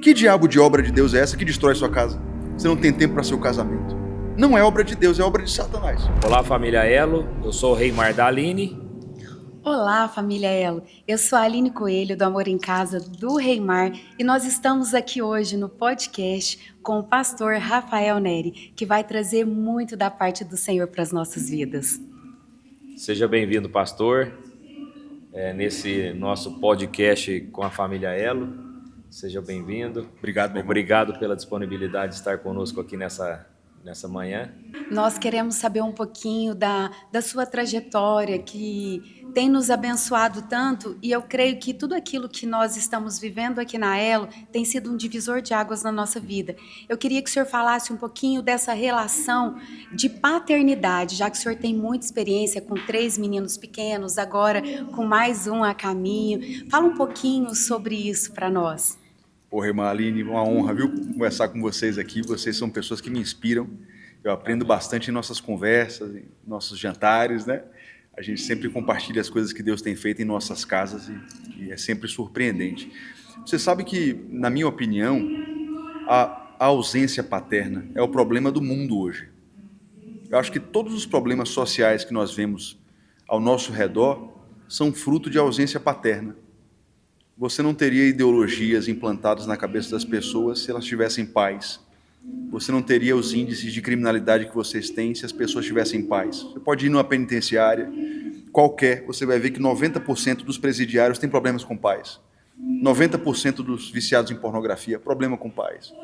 Que diabo de obra de Deus é essa que destrói sua casa? Você não tem tempo para seu casamento. Não é obra de Deus, é obra de Satanás. Olá, família Elo. Eu sou o Reimar da Aline. Olá, família Elo. Eu sou a Aline Coelho, do Amor em Casa, do Reimar, e nós estamos aqui hoje no podcast com o pastor Rafael Neri, que vai trazer muito da parte do Senhor para as nossas vidas. Seja bem-vindo, pastor, nesse nosso podcast com a família Elo. Seja bem-vindo. Obrigado, meu irmão. Obrigado pela disponibilidade de estar conosco aqui nessa manhã. Nós queremos saber um pouquinho da sua trajetória, que tem nos abençoado tanto, e eu creio que tudo aquilo que nós estamos vivendo aqui na Elo tem sido um divisor de águas na nossa vida. Eu queria que o senhor falasse um pouquinho dessa relação de paternidade, já que o senhor tem muita experiência com 3 meninos pequenos, agora com mais um a caminho. Fala um pouquinho sobre isso para nós. Ô, irmã Aline, uma honra, viu, conversar com vocês aqui. Vocês são pessoas que me inspiram. Eu aprendo bastante em nossas conversas, em nossos jantares, né? A gente sempre compartilha as coisas que Deus tem feito em nossas casas e é sempre surpreendente. Você sabe que, na minha opinião, a ausência paterna é o problema do mundo hoje. Eu acho que todos os problemas sociais que nós vemos ao nosso redor são fruto de ausência paterna. Você não teria ideologias implantadas na cabeça das pessoas se elas tivessem paz. Você não teria os índices de criminalidade que vocês têm se as pessoas tivessem paz. Você pode ir numa penitenciária qualquer, você vai ver que 90% dos presidiários têm problemas com pais. 90% dos viciados em pornografia, problema com pais.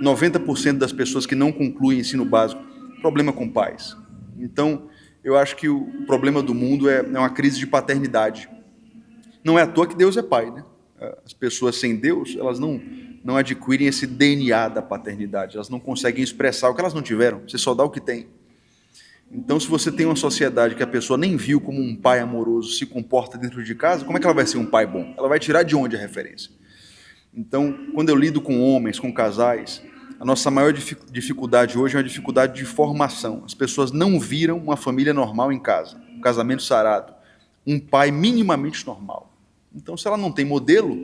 90% das pessoas que não concluem ensino básico, problema com pais. Então, eu acho que o problema do mundo é uma crise de paternidade. Não é à toa que Deus é pai, né? As pessoas sem Deus, elas não adquirem esse DNA da paternidade, elas não conseguem expressar o que elas não tiveram, você só dá o que tem. Então, se você tem uma sociedade que a pessoa nem viu como um pai amoroso se comporta dentro de casa, como é que ela vai ser um pai bom? Ela vai tirar de onde a referência? Então, quando eu lido com homens, com casais, a nossa maior dificuldade hoje é uma dificuldade de formação. As pessoas não viram uma família normal em casa, um casamento sarado, um pai minimamente normal. Então, se ela não tem modelo,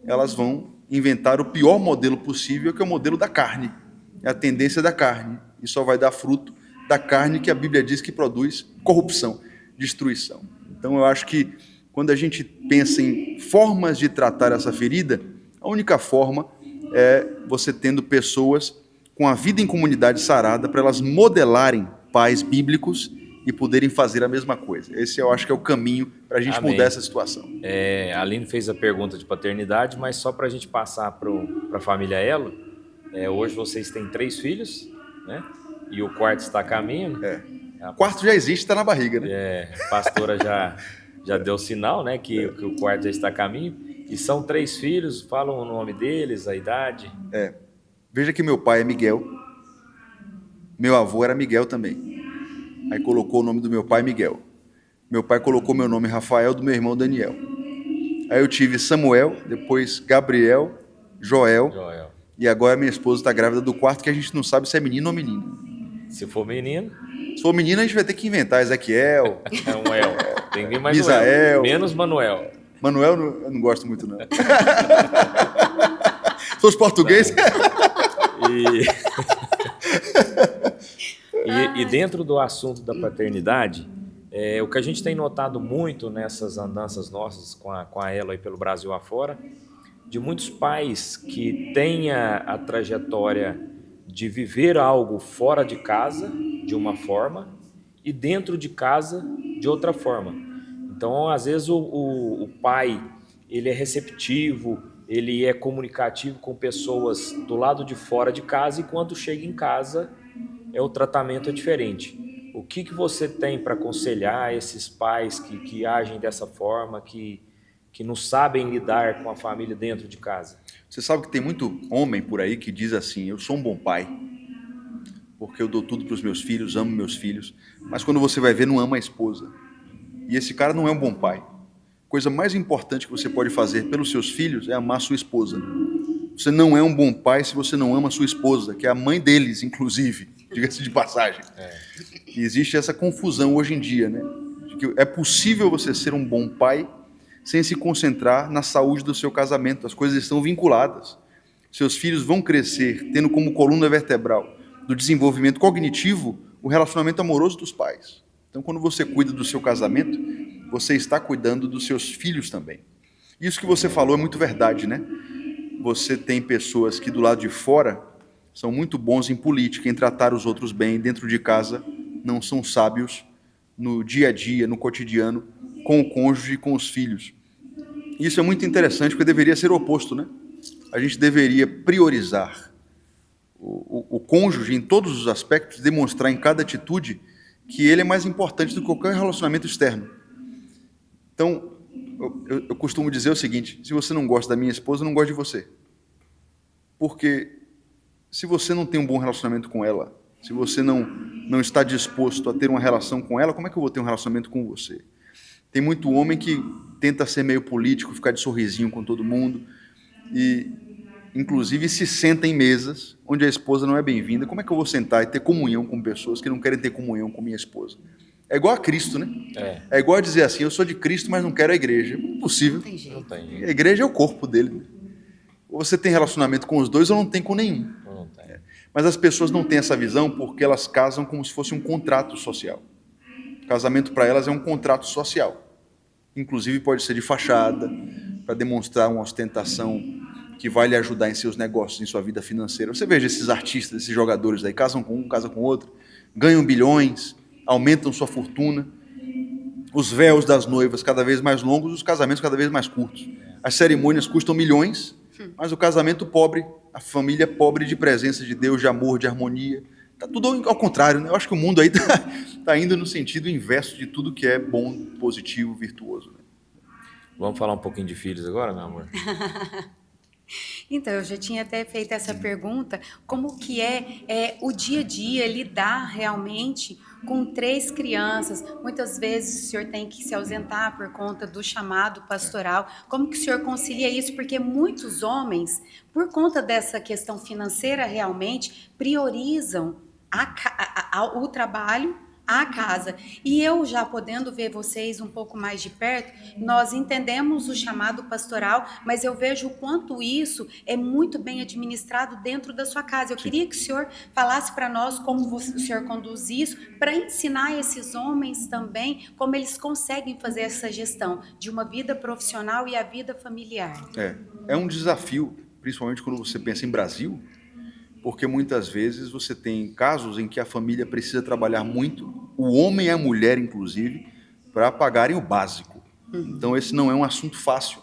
elas vão inventar o pior modelo possível, que é o modelo da carne. É a tendência da carne. E só vai dar fruto da carne que a Bíblia diz que produz corrupção, destruição. Então, eu acho que quando a gente pensa em formas de tratar essa ferida, a única forma é você tendo pessoas com a vida em comunidade sarada para elas modelarem pais bíblicos e poderem fazer a mesma coisa. Esse eu acho que é o caminho para a gente mudar essa situação. A Aline fez a pergunta de paternidade, mas só para a gente passar para a família Elo, hoje vocês têm 3 filhos, né? E o quarto está a caminho. O quarto já existe, está na barriga, né? A pastora já deu sinal, né, que o quarto já está a caminho. E são 3 filhos, falam o nome deles, a idade. Veja que meu pai é Miguel, meu avô era Miguel também. Aí colocou o nome do meu pai Miguel. Meu pai colocou meu nome Rafael, do meu irmão Daniel. Aí eu tive Samuel, depois Gabriel, Joel. E agora minha esposa está grávida do quarto, que a gente não sabe se é menino ou menina. Se for menino... Se for menina, a gente vai ter que inventar Ezequiel. Tem que vir mais Misael. Menos Manuel. Manuel eu não gosto muito, não. Sou os portugueses. E dentro do assunto da paternidade, o que a gente tem notado muito nessas andanças nossas com a Elo aí pelo Brasil afora, de muitos pais que têm a trajetória de viver algo fora de casa, de uma forma, e dentro de casa, de outra forma. Então, às vezes, o pai ele é receptivo, ele é comunicativo com pessoas do lado de fora de casa, e quando chega em casa, o tratamento é diferente. O que você tem para aconselhar esses pais que agem dessa forma, que não sabem lidar com a família dentro de casa? Você sabe que tem muito homem por aí que diz assim: eu sou um bom pai, porque eu dou tudo para os meus filhos, amo meus filhos, mas quando você vai ver, não ama a esposa. E esse cara não é um bom pai. A coisa mais importante que você pode fazer pelos seus filhos é amar sua esposa. Você não é um bom pai se você não ama sua esposa, que é a mãe deles, inclusive, diga-se de passagem. E existe essa confusão hoje em dia, né? De que é possível você ser um bom pai sem se concentrar na saúde do seu casamento. As coisas estão vinculadas. seus filhos vão crescer tendo como coluna vertebral do desenvolvimento cognitivo o relacionamento amoroso dos pais. Então, quando você cuida do seu casamento, você está cuidando dos seus filhos também. Isso que você falou é muito verdade, né? Você tem pessoas que do lado de fora são muito bons em política, em tratar os outros bem, dentro de casa não são sábios no dia a dia, no cotidiano, com o cônjuge e com os filhos. Isso é muito interessante, porque deveria ser o oposto, né? A gente deveria priorizar o cônjuge em todos os aspectos, demonstrar em cada atitude que ele é mais importante do que qualquer relacionamento externo. Então, eu costumo dizer o seguinte: se você não gosta da minha esposa, eu não gosto de você. Porque se você não tem um bom relacionamento com ela, se você não está disposto a ter uma relação com ela, como é que eu vou ter um relacionamento com você? Tem muito homem que tenta ser meio político, ficar de sorrisinho com todo mundo, e inclusive se senta em mesas onde a esposa não é bem-vinda. Como é que eu vou sentar e ter comunhão com pessoas que não querem ter comunhão com minha esposa? É igual a Cristo, né? É igual a dizer assim: eu sou de Cristo, mas não quero a igreja. É impossível. Tem jeito. Não tem. A igreja é o corpo dele. Ou você tem relacionamento com os dois ou não tem com nenhum. Não tem. Mas as pessoas não têm essa visão porque elas casam como se fosse um contrato social. Casamento para elas é um contrato social. Inclusive pode ser de fachada, para demonstrar uma ostentação que vai lhe ajudar em seus negócios, em sua vida financeira. Você veja esses artistas, esses jogadores aí, casam com um, casam com outro, ganham bilhões, aumentam sua fortuna. Os véus das noivas cada vez mais longos, os casamentos cada vez mais curtos. As cerimônias custam milhões, mas o casamento pobre, a família pobre de presença de Deus, de amor, de harmonia. Está tudo ao contrário, né? Eu acho que o mundo aí está indo no sentido inverso de tudo que é bom, positivo, virtuoso. Né? Vamos falar um pouquinho de filhos agora, meu amor? Então, eu já tinha até feito essa pergunta, como que é o dia a dia lidar realmente com 3 crianças? Muitas vezes o senhor tem que se ausentar por conta do chamado pastoral. Como que o senhor concilia isso? Porque muitos homens, por conta dessa questão financeira, realmente priorizam o trabalho, a casa. E eu já podendo ver vocês um pouco mais de perto, nós entendemos o chamado pastoral, mas eu vejo o quanto isso é muito bem administrado dentro da sua casa. Eu queria que o senhor falasse para nós como o senhor conduz isso, para ensinar esses homens também como eles conseguem fazer essa gestão de uma vida profissional e a vida familiar. É um desafio, principalmente quando você pensa em Brasil, porque muitas vezes você tem casos em que a família precisa trabalhar muito, o homem e a mulher, inclusive, para pagarem o básico. Então, esse não é um assunto fácil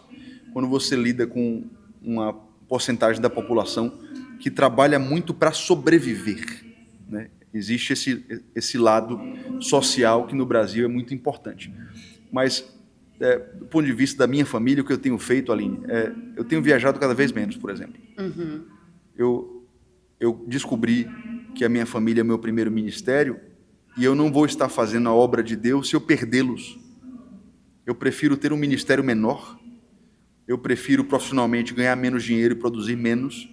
quando você lida com uma porcentagem da população que trabalha muito para sobreviver. Né? Existe esse lado social que no Brasil é muito importante. Mas, do ponto de vista da minha família, o que eu tenho feito, Aline, eu tenho viajado cada vez menos, por exemplo. Eu descobri que a minha família é o meu primeiro ministério e eu não vou estar fazendo a obra de Deus se eu perdê-los. Eu prefiro ter um ministério menor, eu prefiro profissionalmente ganhar menos dinheiro e produzir menos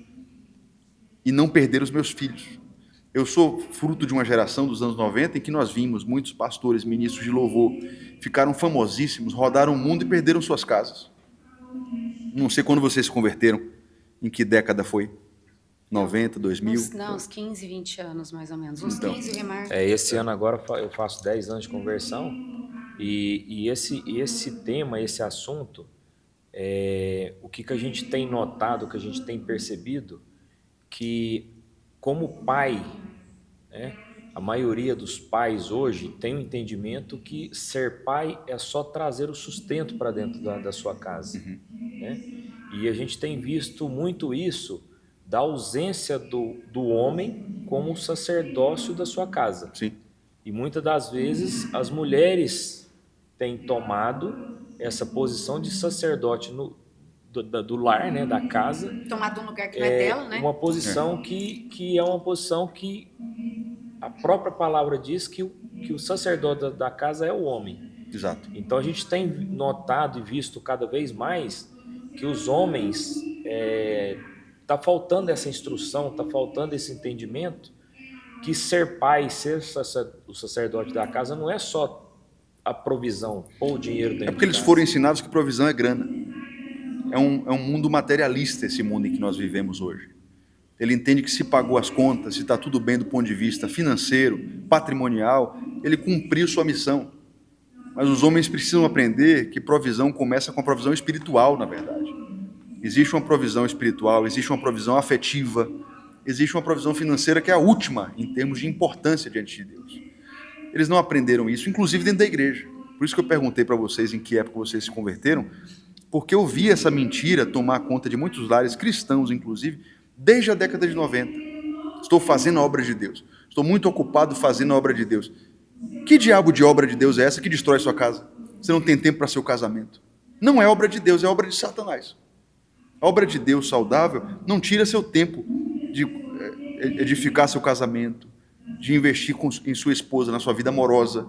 e não perder os meus filhos. Eu sou fruto de uma geração dos anos 90 em que nós vimos muitos pastores, ministros de louvor, ficaram famosíssimos, rodaram o mundo e perderam suas casas. Não sei quando vocês se converteram, em que década foi? 90, 2000? Uns 15, 20 anos, mais ou menos. Uns Então, 15, Remar. Esse ano agora eu faço 10 anos de conversão e esse tema, esse assunto, o que a gente tem notado, o que a gente tem percebido, que como pai, né, a maioria dos pais hoje tem o entendimento que ser pai é só trazer o sustento para dentro da sua casa. Né? E a gente tem visto muito isso da ausência do homem como sacerdócio da sua casa. Sim. E muitas das vezes as mulheres têm tomado essa posição de sacerdote do lar, né, da casa. Tomado um lugar que não é dela, né? Uma posição que é uma posição que a própria palavra diz que o sacerdote da casa é o homem. Exato. Então a gente tem notado e visto cada vez mais que os homens... Está faltando essa instrução, está faltando esse entendimento que ser pai, ser o sacerdote da casa não é só a provisão ou o dinheiro dentro É porque de eles casa. foram ensinados que provisão é grana. É um mundo materialista esse mundo em que nós vivemos hoje. Ele entende que se pagou as contas, se está tudo bem do ponto de vista financeiro, patrimonial, ele cumpriu sua missão. Mas os homens precisam aprender que provisão começa com a provisão espiritual, na verdade. Existe uma provisão espiritual, existe uma provisão afetiva, existe uma provisão financeira que é a última em termos de importância diante de Deus. Eles não aprenderam isso, inclusive dentro da igreja. Por isso que eu perguntei para vocês em que época vocês se converteram, porque eu vi essa mentira tomar conta de muitos lares cristãos, inclusive, desde a década de 90. Estou fazendo a obra de Deus. Estou muito ocupado fazendo a obra de Deus. Que diabo de obra de Deus é essa que destrói sua casa? Você não tem tempo para seu casamento. Não é obra de Deus, é obra de Satanás. A obra de Deus saudável não tira seu tempo de edificar seu casamento, de investir em sua esposa, na sua vida amorosa.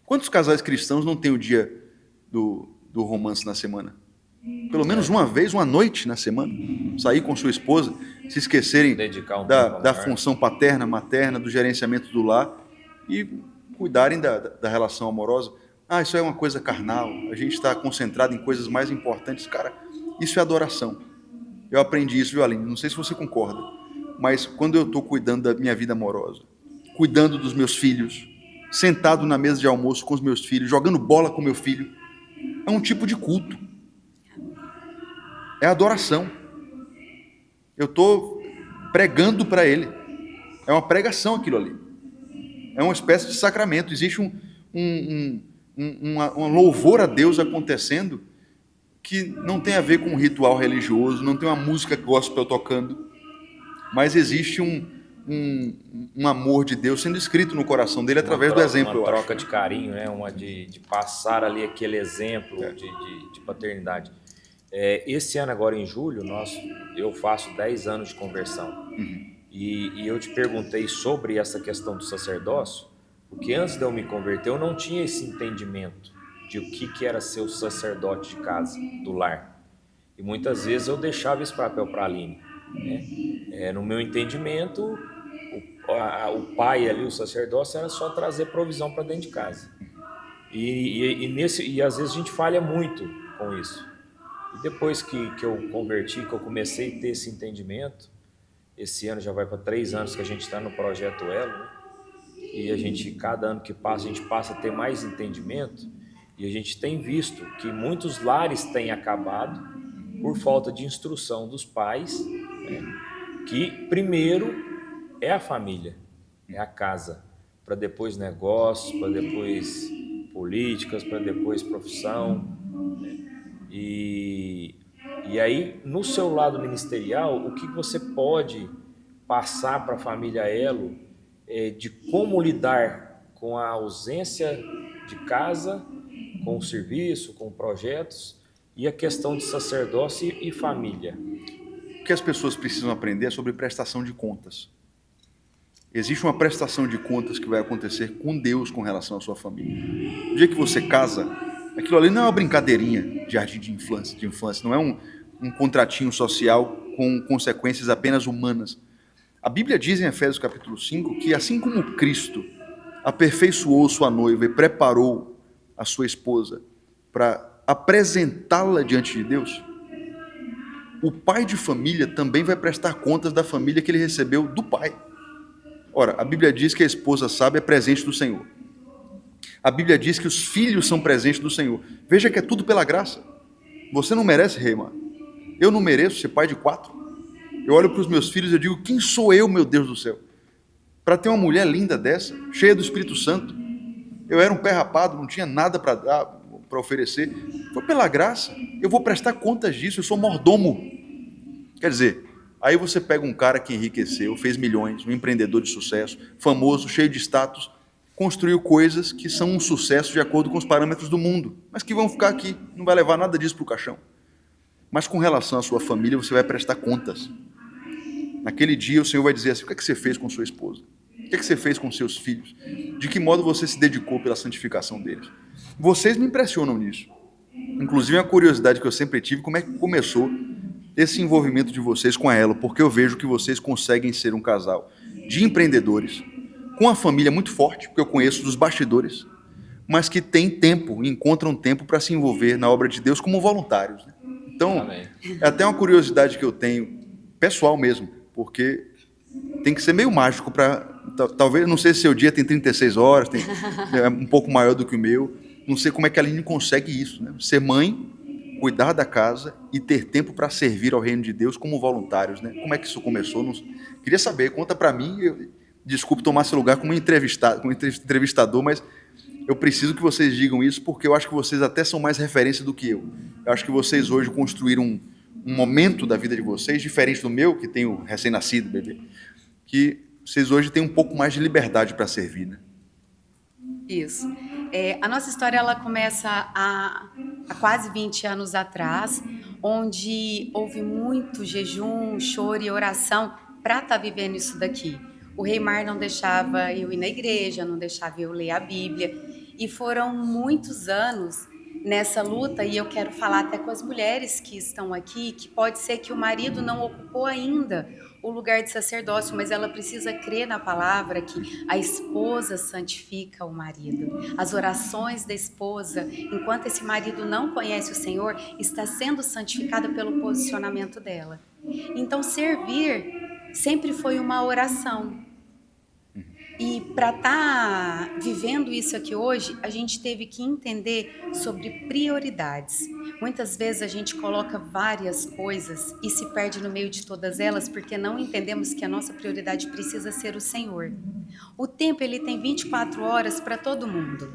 Quantos casais cristãos não têm o dia do romance na semana? Pelo menos uma vez, uma noite na semana. Sair com sua esposa, se esquecerem da função paterna, materna, do gerenciamento do lar e cuidarem da relação amorosa. Isso é uma coisa carnal, a gente está concentrado em coisas mais importantes. Cara, isso é adoração. Eu aprendi isso, viu, Aline? Não sei se você concorda, mas quando eu estou cuidando da minha vida amorosa, cuidando dos meus filhos, sentado na mesa de almoço com os meus filhos, jogando bola com meu filho, é um tipo de culto. É adoração. Eu estou pregando para ele. É uma pregação aquilo ali. É uma espécie de sacramento. Existe um louvor a Deus acontecendo que não tem a ver com um ritual religioso, não tem uma música gospel tocando, mas existe um amor de Deus sendo escrito no coração dele através do exemplo. Uma troca de carinho, né? Uma de passar ali aquele exemplo de paternidade. Esse ano agora em julho, eu faço 10 anos de conversão. E eu te perguntei sobre essa questão do sacerdócio, porque antes de eu me converter eu não tinha esse entendimento de o que era ser o sacerdote de casa, do lar. E muitas vezes eu deixava esse papel para a Aline, né? No meu entendimento, o pai ali, o sacerdócio, era só trazer provisão para dentro de casa. E às vezes a gente falha muito com isso. E depois que eu converti, que eu comecei a ter esse entendimento, esse ano já vai para 3 anos que a gente está no Projeto Elo, né? E cada ano que passa, a gente passa a ter mais entendimento, e a gente tem visto que muitos lares têm acabado por falta de instrução dos pais, né? Que primeiro é a família, é a casa, para depois negócios, para depois políticas, para depois profissão, né? E aí, no seu lado ministerial, o que você pode passar para a família Elo de como lidar com a ausência de casa, com o serviço, com projetos e a questão de sacerdócio e família? O que as pessoas precisam aprender é sobre prestação de contas. Existe uma prestação de contas que vai acontecer com Deus com relação à sua família. No dia que você casa, aquilo ali não é uma brincadeirinha de jardim de infância, não é um contratinho social com consequências apenas humanas. A Bíblia diz em Efésios capítulo 5 que assim como Cristo aperfeiçoou sua noiva e preparou a sua esposa para apresentá-la diante de Deus, o pai de família também vai prestar contas da família que ele recebeu do pai. Ora, a Bíblia diz que a esposa sábia é presente do Senhor. A Bíblia diz que os filhos são presentes do Senhor. Veja que é tudo pela graça. Você não merece, Reimar. Eu não mereço ser pai de 4. Eu olho para os meus filhos e eu digo, quem sou eu, meu Deus do céu? Para ter uma mulher linda dessa, cheia do Espírito Santo. Eu era um pé rapado, não tinha nada para dar, para oferecer. Foi pela graça. Eu vou prestar contas disso, eu sou mordomo. Quer dizer, aí você pega um cara que enriqueceu, fez milhões, um empreendedor de sucesso, famoso, cheio de status, construiu coisas que são um sucesso de acordo com os parâmetros do mundo, mas que vão ficar aqui, não vai levar nada disso para o caixão. Mas com relação à sua família, você vai prestar contas. Naquele dia o Senhor vai dizer assim, o que é que você fez com sua esposa? O que é que você fez com seus filhos? De que modo você se dedicou pela santificação deles? Vocês me impressionam nisso. Inclusive, a curiosidade que eu sempre tive, como é que começou esse envolvimento de vocês com a Elo, porque eu vejo que vocês conseguem ser um casal de empreendedores, com uma família muito forte, porque eu conheço dos bastidores, mas que tem tempo, encontram tempo para se envolver na obra de Deus como voluntários, né? Então, Amém. é até uma curiosidade que eu tenho, pessoal mesmo, porque tem que ser meio mágico para... Talvez, não sei se seu dia tem 36 horas, é um pouco maior do que o meu, não sei como é que a Aline consegue isso, né? Ser mãe, cuidar da casa e ter tempo para servir ao reino de Deus como voluntários, né? Como é que isso começou? Não... Queria saber, conta para mim. Desculpe tomar seu lugar como entrevistador, mas eu preciso que vocês digam isso, porque eu acho que vocês até são mais referência do que eu. Eu acho que vocês hoje construíram um momento da vida de vocês, diferente do meu, que tenho recém-nascido, bebê, que vocês hoje têm um pouco mais de liberdade para servir, né? Isso. A nossa história ela começa há quase 20 anos atrás, onde houve muito jejum, choro e oração para estar vivendo isso daqui. O Rei Mar não deixava eu ir na igreja, não deixava eu ler a Bíblia, e foram muitos anos nessa luta, e eu quero falar até com as mulheres que estão aqui, que pode ser que o marido não ocupou ainda o lugar de sacerdócio, mas ela precisa crer na palavra que a esposa santifica o marido. As orações da esposa, enquanto esse marido não conhece o Senhor, está sendo santificada pelo posicionamento dela. Então, servir sempre foi uma oração. E para estar vivendo isso aqui hoje, a gente teve que entender sobre prioridades. Muitas vezes a gente coloca várias coisas e se perde no meio de todas elas porque não entendemos que a nossa prioridade precisa ser o Senhor. O tempo ele tem 24 horas para todo mundo.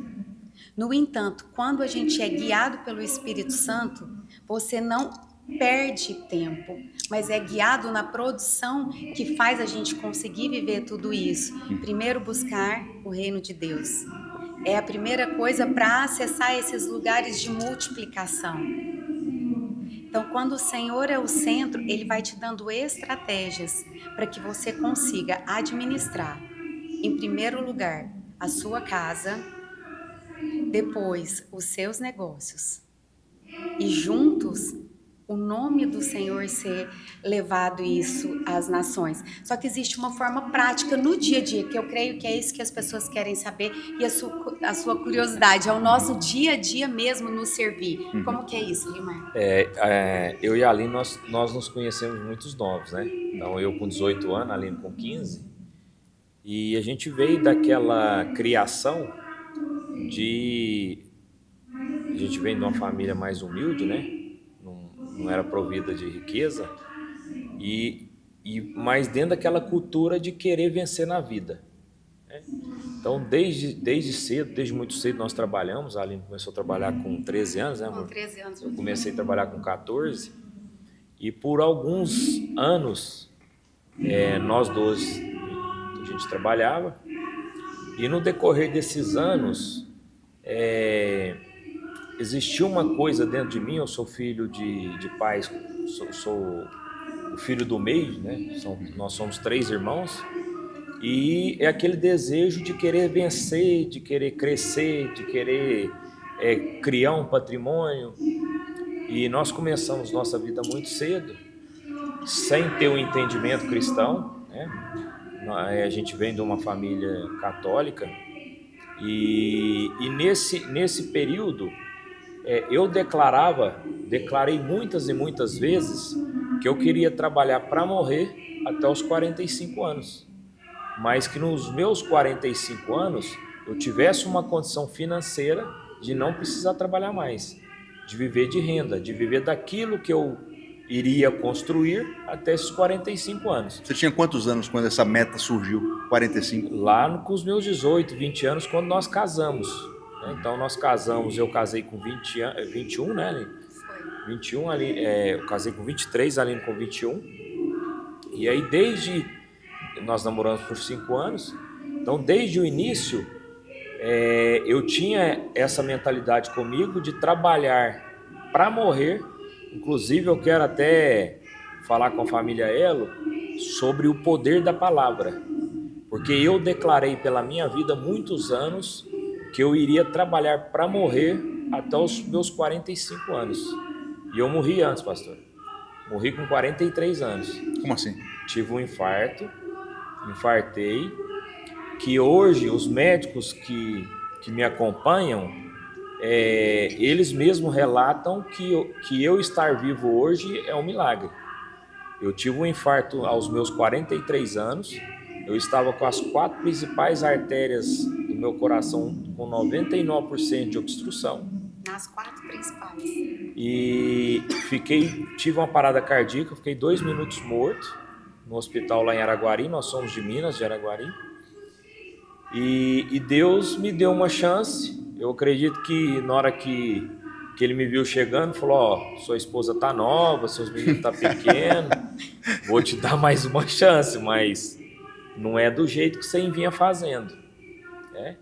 No entanto, quando a gente é guiado pelo Espírito Santo, você não perde tempo, mas é guiado na produção que faz a gente conseguir viver tudo isso. Primeiro, buscar o reino de Deus. É a primeira coisa para acessar esses lugares de multiplicação. Então, quando o Senhor é o centro, Ele vai te dando estratégias para que você consiga administrar, em primeiro lugar, a sua casa, depois os seus negócios e juntos o nome do Senhor ser levado isso às nações. Só que existe uma forma prática no dia a dia, que eu creio que é isso que as pessoas querem saber e a sua curiosidade, é o nosso dia a dia mesmo nos servir. Como que é isso, Rimar? Eu e a Aline, nós nos conhecemos muitos novos, né? Então, eu com 18 anos, a Aline com 15, e a gente veio daquela criação a gente vem de uma família mais humilde, né? Não era provida de riqueza, mas dentro daquela cultura de querer vencer na vida, né? Então, desde cedo, desde muito cedo nós trabalhamos. A Aline começou a trabalhar com 13 anos, né, amor? Com 13 anos. Eu comecei a trabalhar com 14, e por alguns anos, nós dois, a gente trabalhava, e no decorrer desses anos, existiu uma coisa dentro de mim. Eu sou filho de pais, sou o filho do meio, né? Nós somos 3 irmãos, e é aquele desejo de querer vencer, de querer crescer, de querer criar um patrimônio. E nós começamos nossa vida muito cedo, sem ter um entendimento cristão, né? A gente vem de uma família católica, e nesse período eu declarei muitas e muitas vezes que eu queria trabalhar para morrer até os 45 anos, mas que nos meus 45 anos eu tivesse uma condição financeira de não precisar trabalhar mais, de viver de renda, de viver daquilo que eu iria construir até esses 45 anos. Você tinha quantos anos quando essa meta surgiu? 45? Lá com os meus 18, 20 anos, quando nós casamos. Então nós casamos, eu casei com 21, né, Aline? Foi. 21, eu casei com 23, a Aline com 21. E aí nós namoramos por 5 anos. Então desde o início eu tinha essa mentalidade comigo de trabalhar para morrer. Inclusive eu quero até falar com a família Elo sobre o poder da palavra, porque eu declarei pela minha vida muitos anos que eu iria trabalhar para morrer até os meus 45 anos. E eu morri antes, pastor. Morri com 43 anos. Como assim? Tive um infarto, infartei, que hoje os médicos que me acompanham eles mesmos relatam que eu estar vivo hoje é um milagre. Eu tive um infarto aos meus 43 anos, eu estava com as 4 principais artérias do meu coração com 99% de obstrução. Nas 4 principais. E tive uma parada cardíaca, fiquei 2 minutos morto no hospital lá em Araguari, nós somos de Minas, de Araguari. E Deus me deu uma chance. Eu acredito que na hora que ele me viu chegando, falou: ó, sua esposa tá nova, seus meninos tá pequeno, vou te dar mais uma chance, mas não é do jeito que você vinha fazendo, né?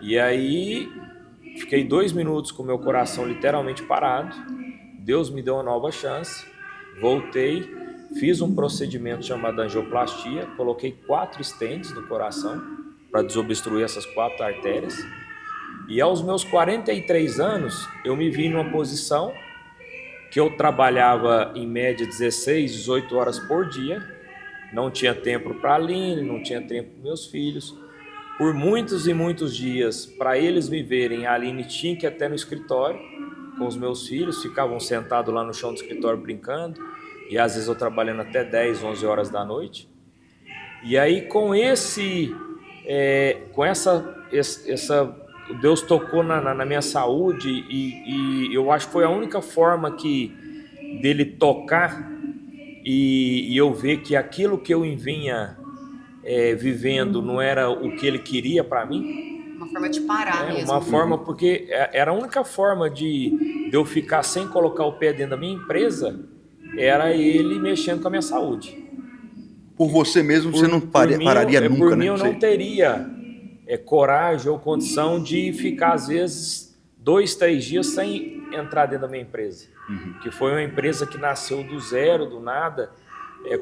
E aí fiquei 2 minutos com o meu coração literalmente parado. Deus me deu uma nova chance, voltei, fiz um procedimento chamado angioplastia, coloquei 4 stents no coração para desobstruir essas 4 artérias. E aos meus 43 anos, eu me vi numa posição que eu trabalhava em média 16, 18 horas por dia, não tinha tempo para a Aline, não tinha tempo para meus filhos. Por muitos e muitos dias, para eles me verem, a Aline tinha que ir até no escritório com os meus filhos, ficavam sentados lá no chão do escritório brincando, e às vezes eu trabalhando até 10, 11 horas da noite. E aí com essa Deus tocou na minha saúde, e eu acho que foi a única forma dele tocar e eu ver que aquilo que eu vinha vivendo não era o que ele queria para mim. Uma forma de parar mesmo. Uma forma, porque era a única forma de eu ficar sem colocar o pé dentro da minha empresa, era ele mexendo com a minha saúde. Por você mesmo, você não pararia nunca, por né? Mim, eu não teria coragem ou condição de ficar, às vezes, 2, 3 dias sem entrar dentro da minha empresa. Que foi uma empresa que nasceu do zero, do nada,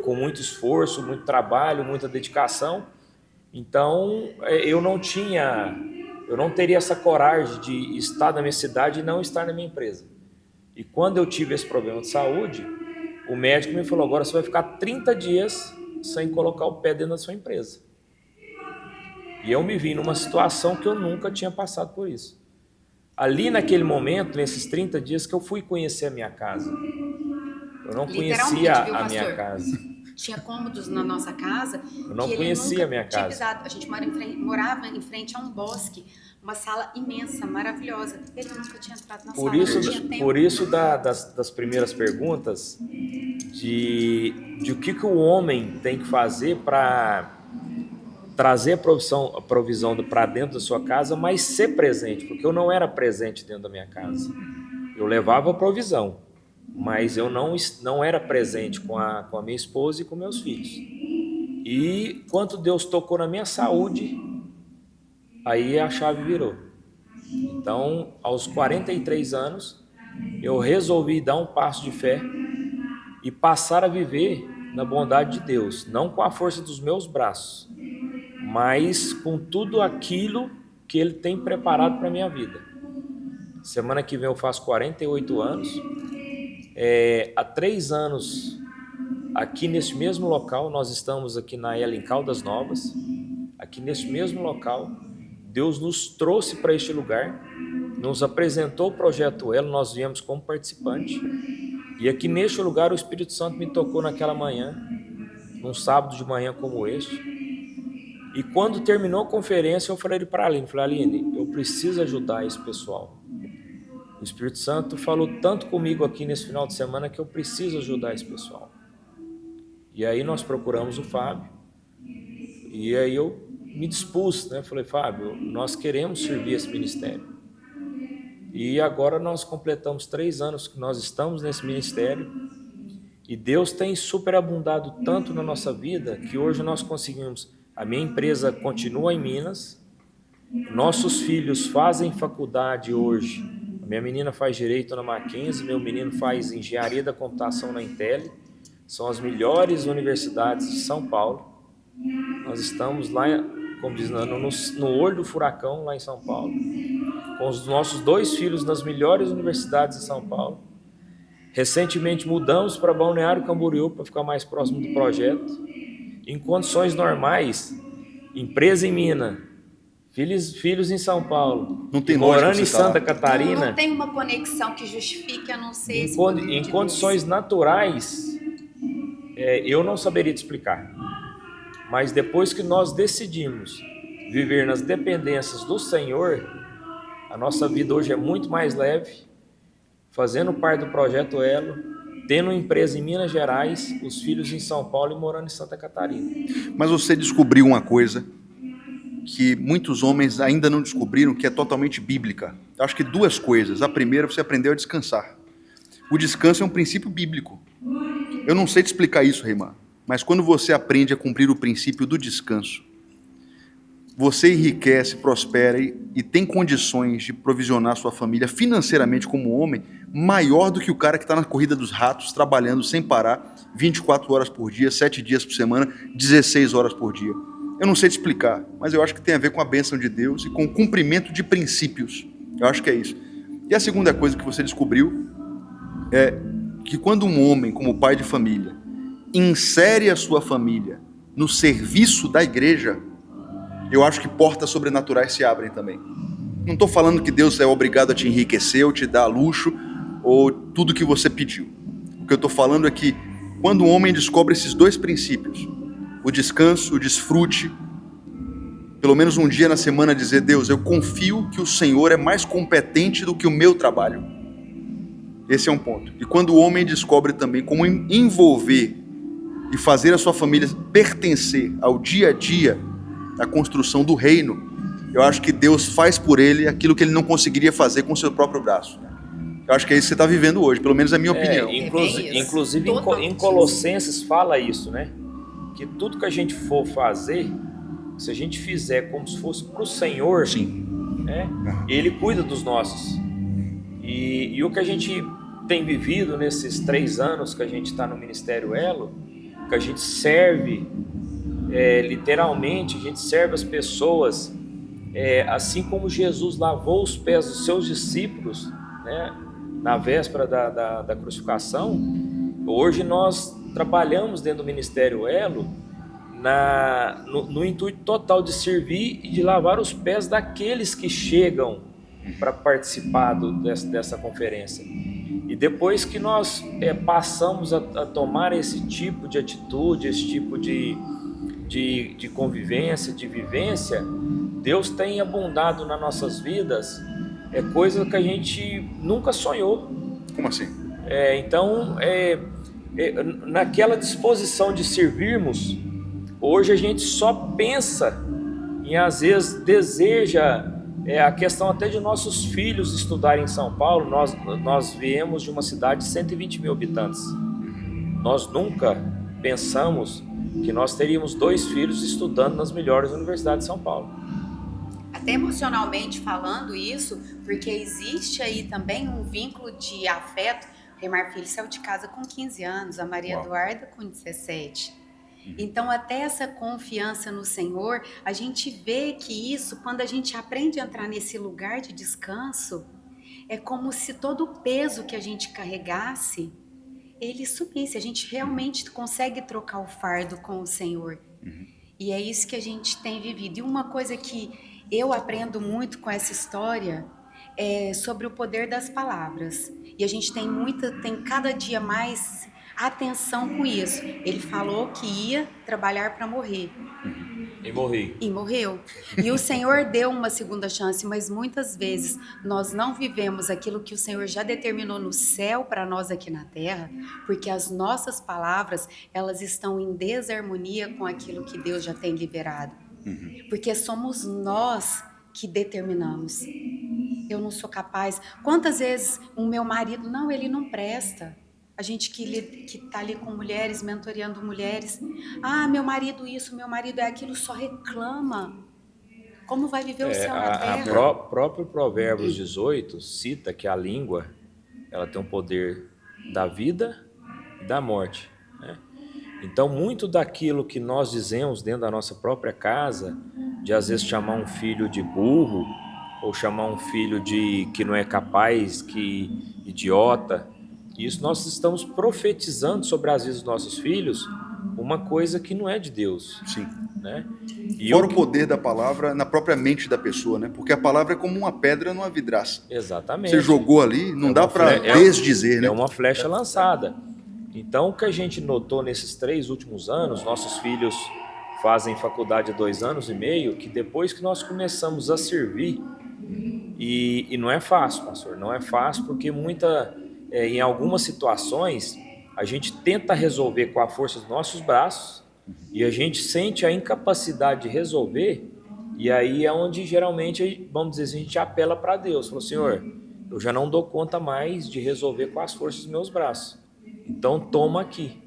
com muito esforço, muito trabalho, muita dedicação. Então, eu não teria essa coragem de estar na minha cidade e não estar na minha empresa. E quando eu tive esse problema de saúde, o médico me falou: agora você vai ficar 30 dias sem colocar o pé dentro da sua empresa. E eu me vi numa situação que eu nunca tinha passado por isso. Ali naquele momento, nesses 30 dias, que eu fui conhecer a minha casa. Eu não conhecia a minha casa. Tinha cômodos na nossa casa. Eu não conhecia a minha casa. Pisado. A gente morava em frente a um bosque, uma sala imensa, maravilhosa. Ele nunca tinha entrado na sala. Por isso das primeiras perguntas, de o que o homem tem que fazer para trazer a provisão para dentro da sua casa, mas ser presente, porque eu não era presente dentro da minha casa. Eu levava a provisão, mas eu não era presente com a minha esposa e com meus filhos. E quando Deus tocou na minha saúde, aí a chave virou. Então, aos 43 anos, eu resolvi dar um passo de fé e passar a viver na bondade de Deus, não com a força dos meus braços, mas com tudo aquilo que Ele tem preparado para a minha vida. Semana que vem eu faço 48 anos. Há 3 anos, aqui nesse mesmo local, nós estamos aqui na Ela em Caldas Novas. Aqui nesse mesmo local, Deus nos trouxe para este lugar, nos apresentou o projeto Ela, nós viemos como participante. E aqui neste lugar o Espírito Santo me tocou naquela manhã, num sábado de manhã como este. E quando terminou a conferência, eu falei para a Aline, Aline, eu preciso ajudar esse pessoal. O Espírito Santo falou tanto comigo aqui nesse final de semana que eu preciso ajudar esse pessoal. E aí nós procuramos o Fábio, e aí eu me dispus, né? Falei: Fábio, nós queremos servir esse ministério. E agora nós completamos 3 anos que nós estamos nesse ministério, e Deus tem superabundado tanto na nossa vida que hoje nós conseguimos. A minha empresa continua em Minas, nossos filhos fazem faculdade hoje. A minha menina faz Direito na Mackenzie, meu menino faz Engenharia da Computação na Intel. São as melhores universidades de São Paulo. Nós estamos lá, como diz, no olho do furacão, lá em São Paulo, com os nossos 2 filhos nas melhores universidades de São Paulo. Recentemente mudamos para Balneário Camboriú para ficar mais próximo do projeto. Em condições normais, empresa em Minas, Filhos em São Paulo, Não tem e lógica morando você em tá lá. Santa Catarina, Não tem uma conexão que justifique, a não ser em, esse con- poder em de condições Deus. naturais, eu não saberia te explicar. Mas depois que nós decidimos viver nas dependências do Senhor, a nossa vida hoje é muito mais leve, fazendo parte do Projeto Elo, tendo uma empresa em Minas Gerais, os filhos em São Paulo e morando em Santa Catarina. Mas você descobriu uma coisa que muitos homens ainda não descobriram, que é totalmente bíblica. Eu acho que duas coisas. A primeira, você aprendeu a descansar. O descanso é um princípio bíblico. Eu não sei te explicar isso, Reimar, mas quando você aprende a cumprir o princípio do descanso, você enriquece, prospera e tem condições de provisionar sua família financeiramente como homem maior do que o cara que está na corrida dos ratos, trabalhando sem parar, 24 horas por dia, 7 dias por semana, 16 horas por dia. Eu não sei te explicar, mas eu acho que tem a ver com a bênção de Deus e com o cumprimento de princípios. Eu acho que é isso. E a segunda coisa que você descobriu é que quando um homem, como pai de família, insere a sua família no serviço da igreja, eu acho que portas sobrenaturais se abrem também. Não estou falando que Deus é obrigado a te enriquecer ou te dar luxo ou tudo que você pediu. O que eu estou falando é que quando o homem descobre esses dois princípios, o descanso, o desfrute, pelo menos um dia na semana dizer: Deus, eu confio que o Senhor é mais competente do que o meu trabalho. Esse é um ponto. E quando o homem descobre também como envolver e fazer a sua família pertencer ao dia a dia da construção do reino, eu acho que Deus faz por ele aquilo que ele não conseguiria fazer com o seu próprio braço. Eu acho que é isso que você está vivendo hoje, pelo menos é a minha opinião. Inclusive em Colossenses fala isso, né? Que tudo que a gente for fazer, se a gente fizer como se fosse para o Senhor, Sim. Né? Ele cuida dos nossos. E o que a gente tem vivido nesses 3 anos que a gente está no Ministério Elo, que a gente serve, literalmente, a gente serve as pessoas, assim como Jesus lavou os pés dos seus discípulos, né, na véspera da crucificação. Hoje nós trabalhamos dentro do Ministério Elo no intuito total de servir e de lavar os pés daqueles que chegam para participar dessa conferência. E depois que nós passamos a tomar esse tipo de atitude, esse tipo de convivência, de vivência, Deus tem abundado nas nossas vidas coisa que a gente nunca sonhou. Como assim? Então, naquela disposição de servirmos, hoje a gente só pensa e às vezes deseja a questão até de nossos filhos estudarem em São Paulo. Nós viemos de uma cidade de 120 mil habitantes. Nós nunca pensamos que nós teríamos 2 filhos estudando nas melhores universidades de São Paulo. Até emocionalmente falando isso, porque existe aí também um vínculo de afeto. O Reimar Filho saiu de casa com 15 anos, a Maria Eduarda com 17. Então, até essa confiança no Senhor, a gente vê que isso, quando a gente aprende a entrar nesse lugar de descanso, é como se todo o peso que a gente carregasse, ele sumisse. A gente realmente consegue trocar o fardo com o Senhor. E é isso que a gente tem vivido. E uma coisa que eu aprendo muito com essa história é sobre o poder das palavras. E a gente tem cada dia mais atenção com isso. Ele falou que ia trabalhar para morrer. E morreu. E o Senhor deu uma segunda chance, mas muitas vezes nós não vivemos aquilo que o Senhor já determinou no céu para nós aqui na terra, porque as nossas palavras, elas estão em desarmonia com aquilo que Deus já tem liberado. Porque somos nós que determinamos. Eu não sou capaz. Quantas vezes o meu marido, não, ele não presta. A gente que está ali com mulheres, mentoreando mulheres. Ah, meu marido isso, meu marido é aquilo, só reclama. Como vai viver o céu na terra? Próprio Provérbios 18 cita que a língua, ela tem o poder da vida e da morte, né? Então, muito daquilo que nós dizemos dentro da nossa própria casa, de às vezes chamar um filho de burro, ou chamar um filho de que não é capaz, que idiota, isso nós estamos profetizando sobre as vidas dos nossos filhos uma coisa que não é de Deus, Sim. né? E Fora o poder da palavra na própria mente da pessoa, né? Porque a palavra é como uma pedra numa vidraça. Exatamente. Você jogou ali, não dá para É desdizer, né? uma flecha lançada. Então, o que a gente notou nesses 3 últimos anos, nossos filhos fazem faculdade há 2 anos e meio, que depois que nós começamos a servir, e não é fácil, pastor, não é fácil, porque em algumas situações, a gente tenta resolver com a força dos nossos braços, e a gente sente a incapacidade de resolver, e aí é onde geralmente, vamos dizer assim, a gente apela para Deus. Falou, Senhor, eu já não dou conta mais de resolver com as forças dos meus braços. Então toma aqui.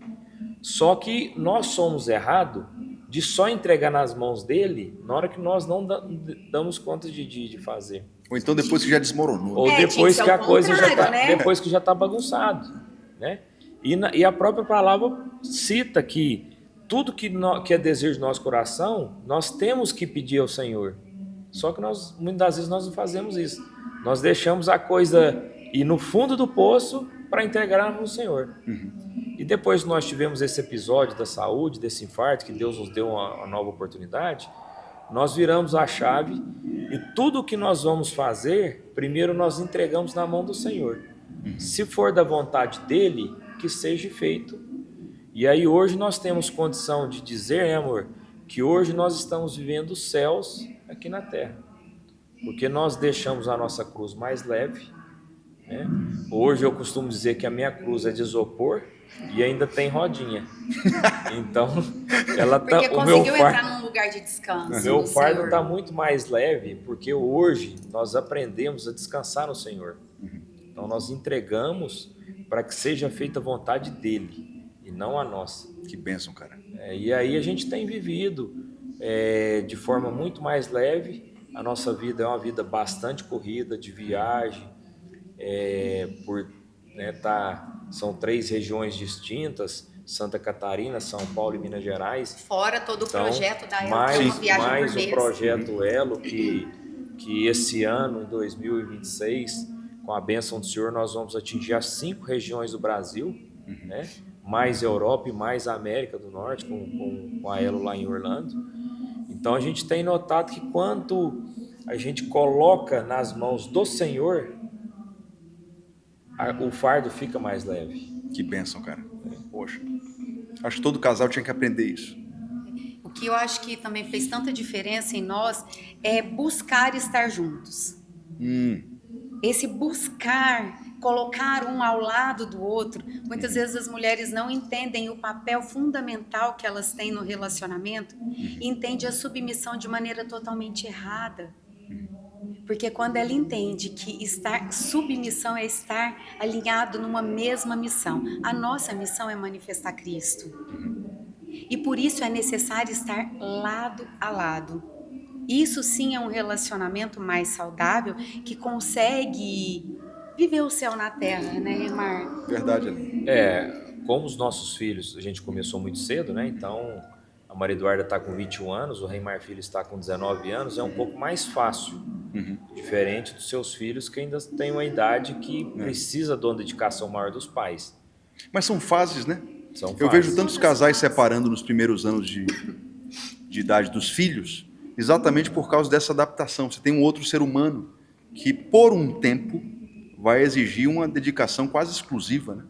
Só que nós somos errados de só entregar nas mãos dele na hora que nós não damos conta de fazer. Ou então depois que já desmoronou. Ou depois que a coisa já tá, né? depois que já está bagunçado, né? E a própria palavra cita que tudo que é desejo do nosso coração, nós temos que pedir ao Senhor. Só que muitas das vezes nós não fazemos isso. Nós deixamos a coisa ir no fundo do poço para entregar no Senhor. E depois que nós tivemos esse episódio da saúde, desse infarto, que Deus nos deu uma nova oportunidade, nós viramos a chave e tudo o que nós vamos fazer, primeiro nós entregamos na mão do Senhor. Se for da vontade dele, que seja feito. E aí hoje nós temos condição de dizer, né, amor, que hoje nós estamos vivendo os céus aqui na terra. Porque nós deixamos a nossa cruz mais leve, né? Hoje eu costumo dizer que a minha cruz é de isopor e ainda tem rodinha. Então, porque conseguiu entrar num lugar de descanso. Meu fardo está muito mais leve, porque hoje nós aprendemos a descansar no Senhor. Então nós entregamos para que seja feita a vontade dele e não a nossa. Que bênção, cara. E aí a gente tem vivido de forma muito mais leve. A nossa vida é uma vida bastante corrida, de viagem, são 3 regiões distintas, Santa Catarina, São Paulo e Minas Gerais. Fora todo o projeto da Elo, mais viagem por o projeto Elo, que esse ano, em 2026, com a bênção do Senhor, nós vamos atingir as 5 regiões do Brasil, né? Mais Europa e mais América do Norte, com a Elo lá em Orlando. Então a gente tem notado que quando a gente coloca nas mãos do Senhor, o fardo fica mais leve. Que bênção, cara. Poxa, acho que todo casal tinha que aprender isso. O que eu acho que também fez tanta diferença em nós é buscar estar juntos. Esse buscar, colocar um ao lado do outro. Muitas vezes as mulheres não entendem o papel fundamental que elas têm no relacionamento e entendem a submissão de maneira totalmente errada. Porque quando ela entende que submissão é estar alinhado numa mesma missão. A nossa missão é manifestar Cristo. E por isso é necessário estar lado a lado. Isso sim é um relacionamento mais saudável que consegue viver o céu na terra, né, Reimar? Verdade, Aline. Como os nossos filhos, a gente começou muito cedo, né? Então, a Maria Eduarda está com 21 anos, o Reimar Filho está com 19 anos, é um pouco mais fácil. Diferente dos seus filhos que ainda têm uma idade que precisa de uma dedicação maior dos pais. Mas são fases, né? São Eu fases. vejo tantos casais separando nos primeiros anos de idade dos filhos, exatamente por causa dessa adaptação. Você tem um outro ser humano que, por um tempo, vai exigir uma dedicação quase exclusiva, né?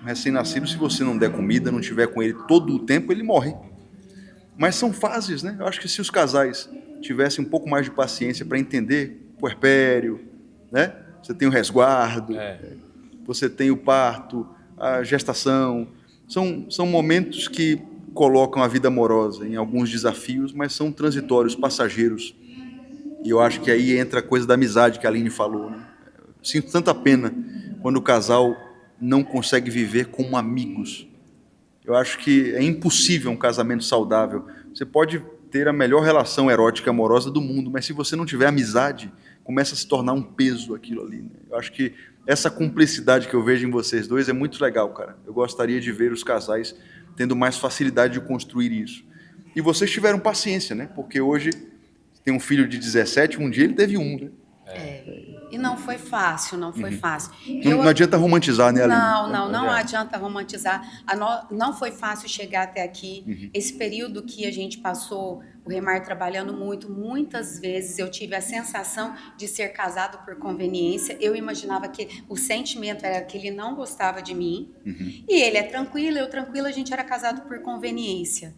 Um recém-nascido, se você não der comida, não tiver com ele todo o tempo, ele morre. Mas são fases, né? Eu acho que se os casais tivessem um pouco mais de paciência para entender puerpério, né? Você tem o resguardo, você tem o parto, a gestação. São momentos que colocam a vida amorosa em alguns desafios, mas são transitórios, passageiros. E eu acho que aí entra a coisa da amizade que a Aline falou, né? Eu sinto tanta pena quando o casal não consegue viver como amigos. Eu acho que é impossível um casamento saudável. Você pode ter a melhor relação erótica amorosa do mundo, mas se você não tiver amizade, começa a se tornar um peso aquilo ali, né? Eu acho que essa cumplicidade que eu vejo em vocês dois é muito legal, cara. Eu gostaria de ver os casais tendo mais facilidade de construir isso. E vocês tiveram paciência, né? Porque hoje tem um filho de 17, um dia ele teve um, né? E não foi fácil, não foi fácil. Não adianta romantizar, né, Aline? Não adianta romantizar. Não foi fácil chegar até aqui. Esse período que a gente passou, o Remar trabalhando muito, muitas vezes eu tive a sensação de ser casado por conveniência. Eu imaginava que o sentimento era que ele não gostava de mim. E ele é tranquilo, eu tranquila, a gente era casado por conveniência.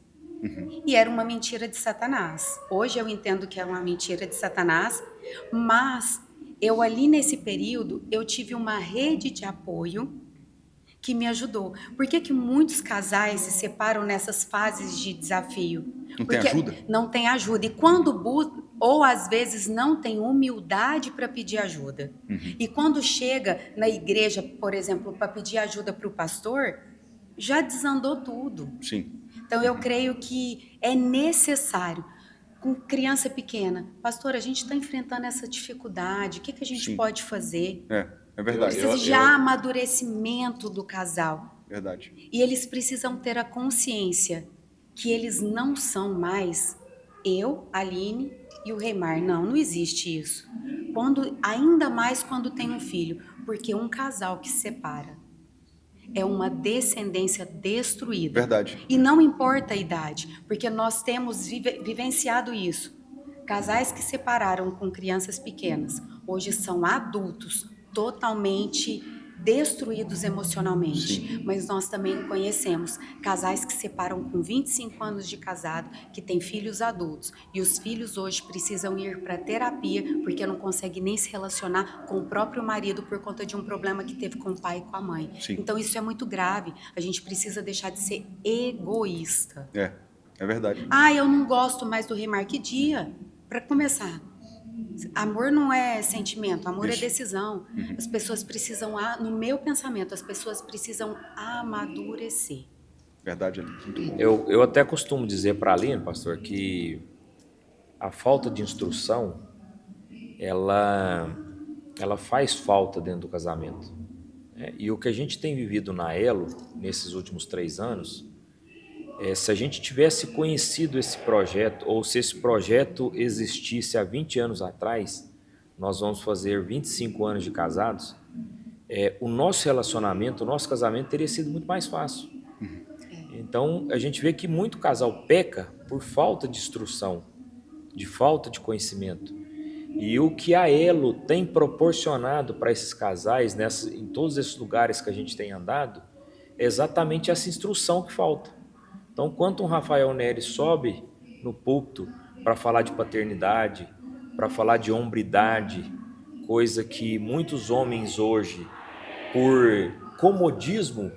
E era uma mentira de Satanás. Hoje eu entendo que é uma mentira de Satanás, mas eu ali nesse período, eu tive uma rede de apoio que me ajudou. Por que muitos casais se separam nessas fases de desafio? Não tem ajuda? Não tem ajuda. E quando ou às vezes não tem humildade para pedir ajuda. E quando chega na igreja, por exemplo, para pedir ajuda para o pastor, já desandou tudo. Sim. Então eu creio que é necessário. Com criança pequena, pastor, a gente está enfrentando essa dificuldade, o que a gente pode fazer? É verdade. Precisa de amadurecimento do casal. Verdade. E eles precisam ter a consciência que eles não são mais eu, Aline e o Remar. Não existe isso. Ainda mais quando tem um filho, porque um casal que se separa é uma descendência destruída. Verdade. E não importa a idade, porque nós temos vivenciado isso. Casais que separaram com crianças pequenas, hoje são adultos, totalmente destruídos emocionalmente. Sim. Mas nós também conhecemos casais que separam com 25 anos de casado, que têm filhos adultos. E os filhos hoje precisam ir para terapia, porque não conseguem nem se relacionar com o próprio marido por conta de um problema que teve com o pai e com a mãe. Sim. Então isso é muito grave. A gente precisa deixar de ser egoísta. É verdade. Eu não gosto mais do Remar. Que dia? Para começar. Amor não é sentimento, amor é decisão. As pessoas precisam, no meu pensamento, as pessoas precisam amadurecer. Verdade, Aline. Muito bom. Eu até costumo dizer para a Aline, pastor, que a falta de instrução, ela faz falta dentro do casamento. E o que a gente tem vivido na Elo, nesses últimos 3 anos, se a gente tivesse conhecido esse projeto, ou se esse projeto existisse há 20 anos atrás, nós vamos fazer 25 anos de casados, o nosso relacionamento, o nosso casamento teria sido muito mais fácil. Então, a gente vê que muito casal peca por falta de instrução, de falta de conhecimento. E o que a Elo tem proporcionado para esses casais, em todos esses lugares que a gente tem andado, é exatamente essa instrução que falta. Então, quando um Rafael Nery sobe no púlpito para falar de paternidade, para falar de hombridade, coisa que muitos homens hoje, por comodismo,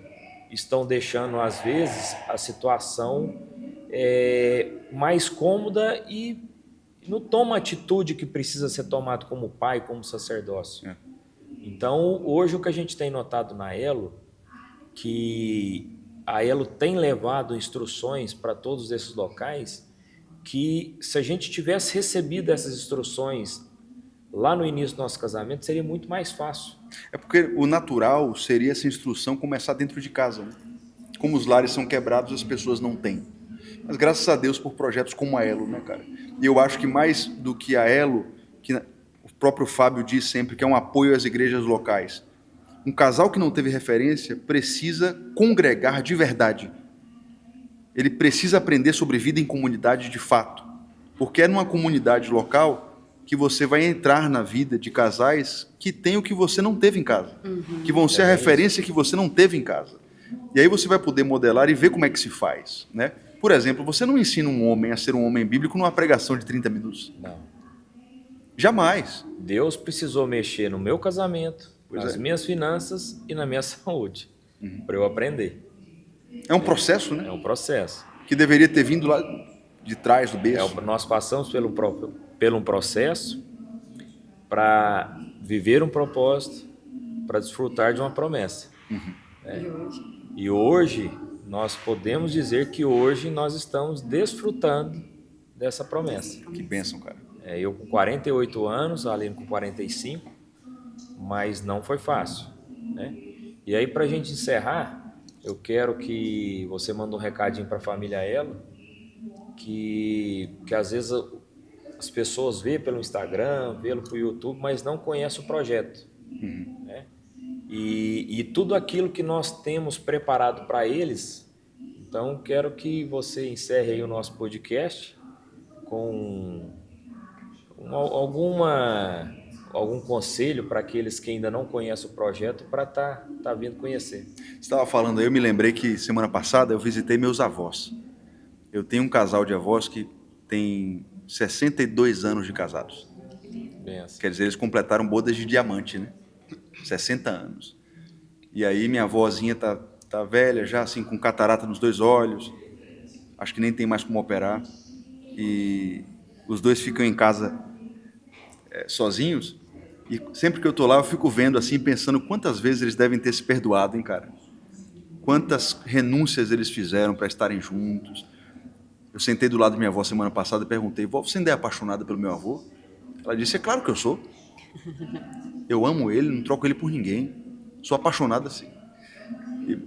estão deixando, às vezes, a situação mais cômoda e não toma a atitude que precisa ser tomada como pai, como sacerdócio. Então, hoje o que a gente tem notado na Elo, que a Elo tem levado instruções para todos esses locais, que se a gente tivesse recebido essas instruções lá no início do nosso casamento, seria muito mais fácil. É porque o natural seria essa instrução começar dentro de casa, né? Como os lares são quebrados, as pessoas não têm. Mas graças a Deus por projetos como a Elo, né, cara? E eu acho que mais do que a Elo, que o próprio Fábio diz sempre que é um apoio às igrejas locais. Um casal que não teve referência precisa congregar de verdade. Ele precisa aprender sobre vida em comunidade de fato. Porque é numa comunidade local que você vai entrar na vida de casais que têm o que você não teve em casa. Que vão ser a referência que você não teve em casa. E aí você vai poder modelar e ver como é que se faz, né? Por exemplo, você não ensina um homem a ser um homem bíblico numa pregação de 30 minutos. Não. Jamais. Deus precisou mexer no meu casamento, nas minhas finanças e na minha saúde, para eu aprender. É um processo, né? É um processo. Que deveria ter vindo lá de trás do berço. Nós passamos pelo um processo para viver um propósito, para desfrutar de uma promessa. E hoje nós podemos dizer que hoje nós estamos desfrutando dessa promessa. Que bênção, cara. Eu com 48 anos, a Aline com 45, mas não foi fácil, né? E aí, para a gente encerrar, eu quero que você mande um recadinho para a família Elo, que às vezes as pessoas vê pelo Instagram, vê pelo YouTube, mas não conhecem o projeto. Né? E tudo aquilo que nós temos preparado para eles. Então, quero que você encerre aí o nosso podcast com algum conselho para aqueles que ainda não conhecem o projeto para tá vindo conhecer. Você estava falando aí, eu me lembrei que semana passada eu visitei meus avós. Eu tenho um casal de avós que tem 62 anos de casados. Benção. Quer dizer, eles completaram bodas de diamante, né? 60 anos. E aí minha avózinha tá velha já, assim, com catarata nos 2 olhos. Acho que nem tem mais como operar. E os dois ficam em casa sozinhos. E sempre que eu tô lá, eu fico vendo assim, pensando quantas vezes eles devem ter se perdoado, hein, cara? Quantas renúncias eles fizeram para estarem juntos. Eu sentei do lado da minha avó semana passada e perguntei: vó, você ainda é apaixonada pelo meu avô? Ela disse: é claro que eu sou. Eu amo ele, não troco ele por ninguém. Sou apaixonada assim. E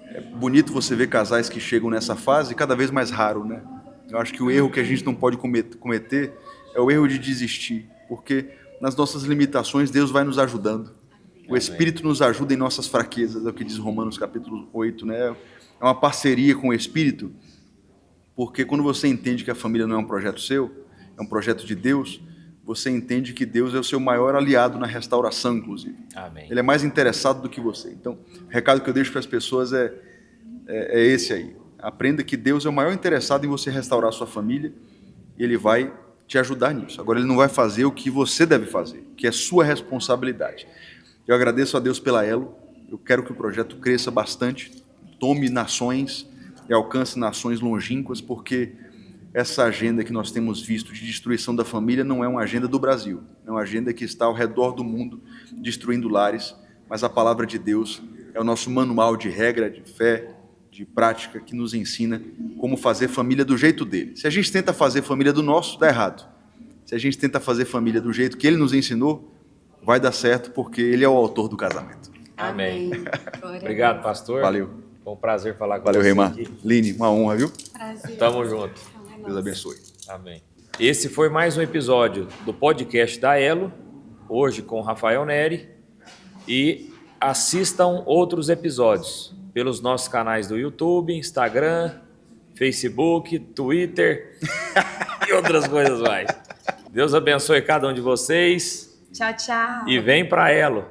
é bonito você ver casais que chegam nessa fase, cada vez mais raro, né? Eu acho que o erro que a gente não pode cometer é o erro de desistir, porque nas nossas limitações Deus vai nos ajudando. O Espírito nos ajuda em nossas fraquezas, é o que diz Romanos capítulo 8, né? É uma parceria com o Espírito, porque quando você entende que a família não é um projeto seu, é um projeto de Deus, você entende que Deus é o seu maior aliado na restauração, inclusive. Amém. Ele é mais interessado do que você. Então, o recado que eu deixo para as pessoas é esse aí. Aprenda que Deus é o maior interessado em você restaurar a sua família e Ele vai te ajudar nisso. Agora, Ele não vai fazer o que você deve fazer, que é sua responsabilidade. Eu agradeço a Deus pela Elo. Eu quero que o projeto cresça bastante, tome nações e alcance nações longínquas, porque essa agenda que nós temos visto de destruição da família não é uma agenda do Brasil, é uma agenda que está ao redor do mundo, destruindo lares, mas a palavra de Deus é o nosso manual de regra, de fé, de prática, que nos ensina como fazer família do jeito dele. Se a gente tenta fazer família do nosso, dá errado. Se a gente tenta fazer família do jeito que ele nos ensinou, vai dar certo, porque ele é o autor do casamento. Amém. Obrigado, pastor. Valeu. Foi um prazer falar com Valeu, você Reimar. aqui. Line, uma honra, viu? Prazer. Tamo junto. Deus abençoe. Amém. Esse foi mais um episódio do podcast da Elo, hoje com Rafael Neri, e assistam outros episódios pelos nossos canais do YouTube, Instagram, Facebook, Twitter e outras coisas mais. Deus abençoe cada um de vocês Tchau, tchau. e vem pra Elo.